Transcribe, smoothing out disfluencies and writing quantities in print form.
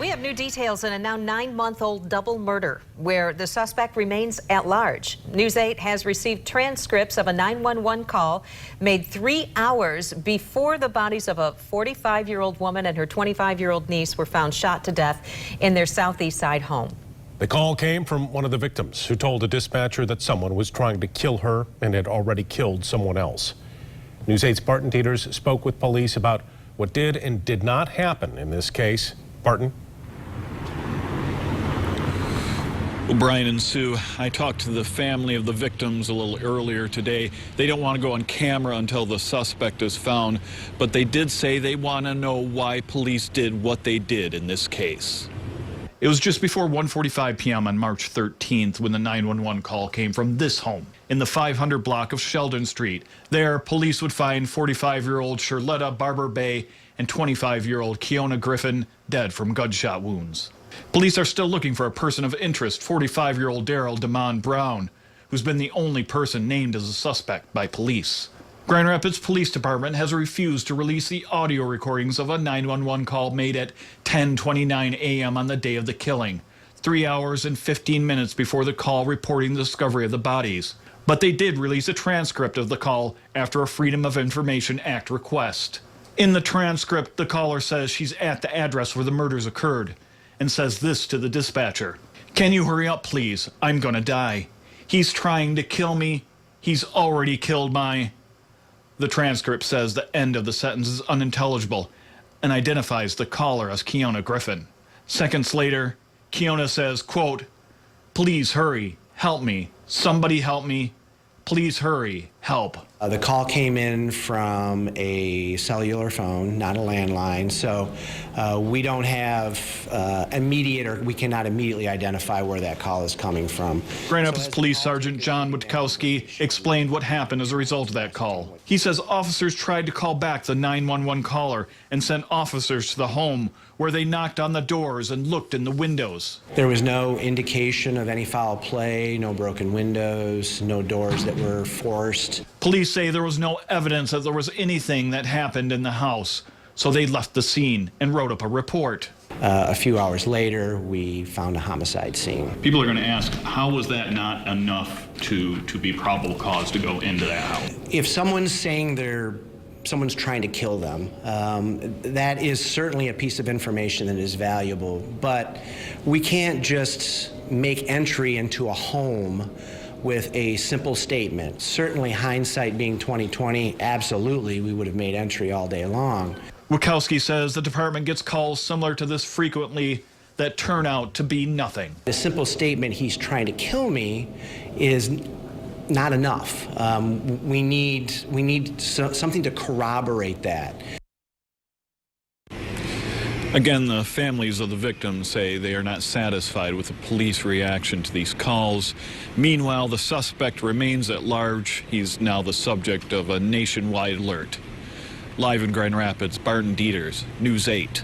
We have new details in a now 9-month-old double murder where the suspect remains at large. News 8 has received transcripts of a 911 call made 3 hours before the bodies of a 45-year-old woman and her 25-year-old niece were found shot to death in their southeast side home. The call came from one of the victims who told a dispatcher that someone was trying to kill her and had already killed someone else. News 8's Barton Dieters spoke with police about what did and did not happen in this case. Barton? Well, Brian and Sue, I talked to the family of the victims a little earlier today. They don't want to go on camera until the suspect is found, but they did say they want to know why police did what they did in this case. It was just before 1:45 p.m. on March 13th when the 911 call came from this home in the 500 block of Sheldon Street. There, police would find 45-year-old Charlotta Barber Bay and 25-year-old Keona Griffin dead from gunshot wounds. Police are still looking for a person of interest, 45-year-old Daryl DeMond Brown, who's been the only person named as a suspect by police. Grand Rapids Police Department has refused to release the audio recordings of a 911 call made at 10:29 a.m. on the day of the killing, 3 hours and 15 minutes before the call reporting the discovery of the bodies. But they did release a transcript of the call after a Freedom of Information Act request. In the transcript, the caller says she's at the address where the murders occurred and says this to the dispatcher: "Can you hurry up, please? I'm gonna die. He's trying to kill me. He's already killed my..." The transcript says the end of the sentence is unintelligible and identifies the caller as Keona Griffin. Seconds later, Keona says, quote, "Please hurry, help me, somebody help me, please hurry, help." The call came in from a cellular phone, not a landline, so we don't have we cannot immediately identify where that call is coming from. Grand Rapids Police Sergeant John Witkowski explained what happened as a result of that call. He says officers tried to call back the 911 caller and sent officers to the home where they knocked on the doors and looked in the windows. There was no indication of any foul play, no broken windows, no doors that were forced. Police say there was no evidence that there was anything that happened in the house, so they left the scene and wrote up a report. A few hours later, we found a homicide scene. People are going to ask, how was that not enough to be probable cause to go into that house? If someone's saying someone's trying to kill them, that is certainly a piece of information that is valuable, but we can't just make entry into a home with a simple statement. Certainly, hindsight being 20/20, absolutely, we would have made entry all day long. Witkowski says the department gets calls similar to this frequently that turn out to be nothing. The simple statement, "He's trying to kill me," is not enough. We need something to corroborate that. Again, the families of the victims say they are not satisfied with the police reaction to these calls. Meanwhile, the suspect remains at large. He's now the subject of a nationwide alert. Live in Grand Rapids, Barton Dieters, News 8.